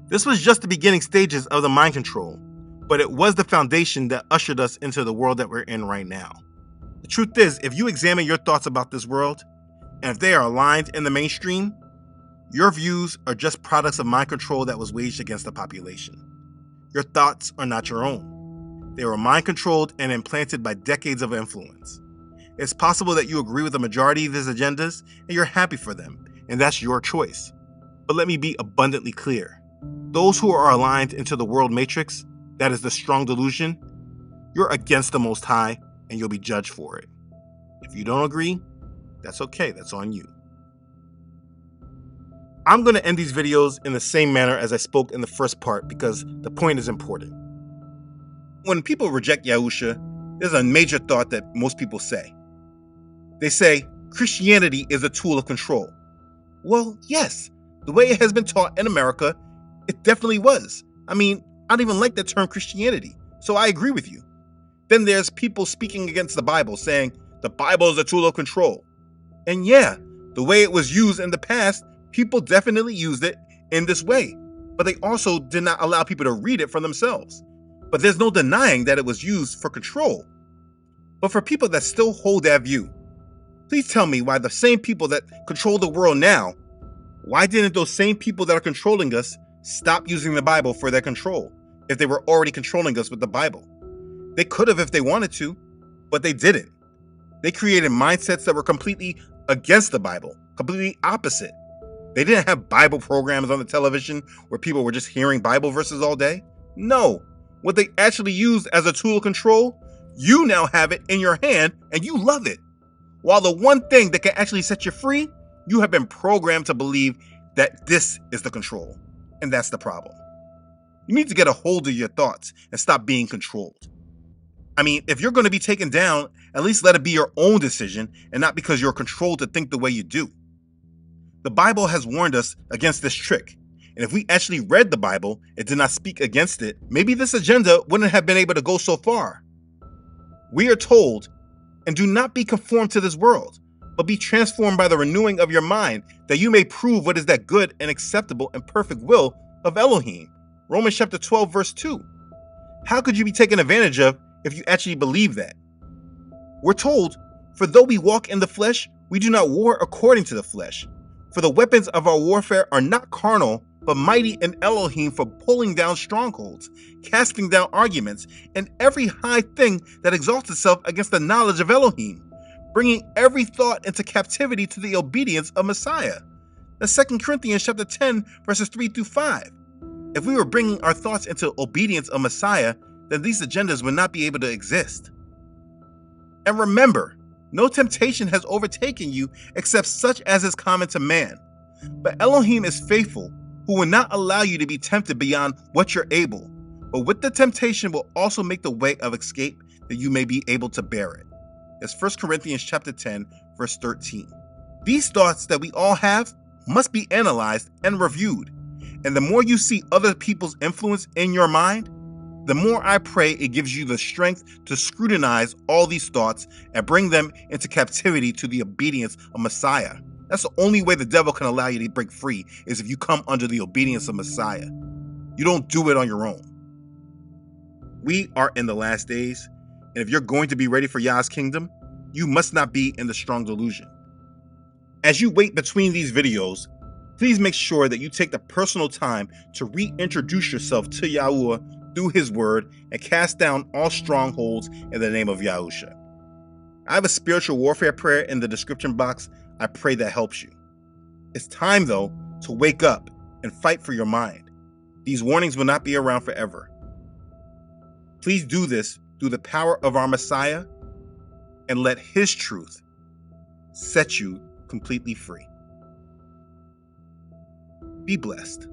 This was just the beginning stages of the mind control, but it was the foundation that ushered us into the world that we're in right now. The truth is, if you examine your thoughts about this world, and if they are aligned in the mainstream, your views are just products of mind control that was waged against the population. Your thoughts are not your own. They were mind controlled and implanted by decades of influence. It's possible that you agree with the majority of these agendas and you're happy for them, and that's your choice. But let me be abundantly clear. Those who are aligned into the world matrix, that is the strong delusion, you're against the Most High and you'll be judged for it. If you don't agree, that's okay, that's on you. I'm going to end these videos in the same manner as I spoke in the first part because the point is important. When people reject Yahusha, there's a major thought that most people say. They say, Christianity is a tool of control. Well, yes, the way it has been taught in America, it definitely was. I mean, I don't even like the term Christianity, so I agree with you. Then there's people speaking against the Bible, saying the Bible is a tool of control. And yeah, the way it was used in the past, people definitely used it in this way, but they also did not allow people to read it for themselves. But there's no denying that it was used for control. But for people that still hold that view, please tell me why the same people that control the world now, why didn't those same people that are controlling us stop using the Bible for their control if they were already controlling us with the Bible? They could have if they wanted to, but they didn't. They created mindsets that were completely against the Bible, completely opposite. They didn't have Bible programs on the television where people were just hearing Bible verses all day. No, what they actually used as a tool of control, you now have it in your hand and you love it. While the one thing that can actually set you free, you have been programmed to believe that this is the control. And that's the problem. You need to get a hold of your thoughts and stop being controlled. I mean, if you're going to be taken down at least let it be your own decision and not because you're controlled to think the way you do. The Bible has warned us against this trick, and if we actually read the Bible and did not speak against it, maybe this agenda wouldn't have been able to go so far. We are told, and do not be conformed to this world, but be transformed by the renewing of your mind, that you may prove what is that good and acceptable and perfect will of Elohim. Romans chapter 12, verse 2. How could you be taken advantage of if you actually believe that? We're told, for though we walk in the flesh, we do not war according to the flesh. For the weapons of our warfare are not carnal, but mighty in Elohim for pulling down strongholds, casting down arguments, and every high thing that exalts itself against the knowledge of Elohim, bringing every thought into captivity to the obedience of Messiah. That's 2 Corinthians chapter 10, verses 3 through 5. If we were bringing our thoughts into obedience of Messiah, then these agendas would not be able to exist. And remember, no temptation has overtaken you except such as is common to man. But Elohim is faithful, who will not allow you to be tempted beyond what you're able, but with the temptation will also make the way of escape that you may be able to bear it. That's 1 Corinthians chapter 10, verse 13. These thoughts that we all have must be analyzed and reviewed. And the more you see other people's influence in your mind, the more I pray it gives you the strength to scrutinize all these thoughts and bring them into captivity to the obedience of Messiah. That's the only way the devil can allow you to break free, is if you come under the obedience of Messiah. You don't do it on your own. We are in the last days, and if you're going to be ready for Yah's kingdom, you must not be in the strong delusion. As you wait between these videos, please make sure that you take the personal time to reintroduce yourself to Yahuah through his word and cast down all strongholds in the name of Yahusha. I have a spiritual warfare prayer in the description box. I pray that helps you. It's time, though, to wake up and fight for your mind. These warnings will not be around forever. Please do this through the power of our Messiah and let his truth set you completely free. Be blessed.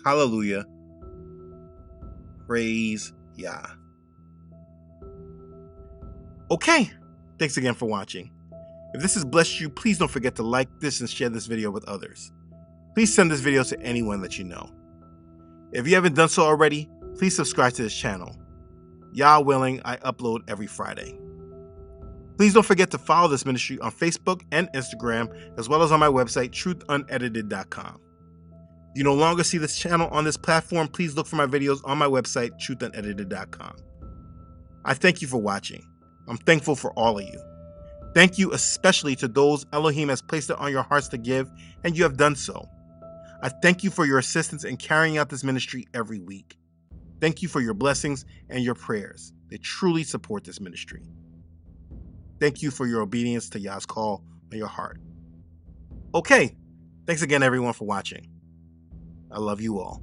Hallelujah. Praise Yah. Okay, thanks again for watching. If this has blessed you, please don't forget to like this and share this video with others. Please send this video to anyone that you know. If you haven't done so already, please subscribe to this channel. Yah willing, I upload every Friday. Please don't forget to follow this ministry on Facebook and Instagram, as well as on my website, truthunedited.com. If you no longer see this channel on this platform, please look for my videos on my website, truthunedited.com. I thank you for watching. I'm thankful for all of you. Thank you especially to those Elohim has placed it on your hearts to give, and you have done so. I thank you for your assistance in carrying out this ministry every week. Thank you for your blessings and your prayers. They truly support this ministry. Thank you for your obedience to Yah's call on your heart. Okay, thanks again everyone for watching. I love you all.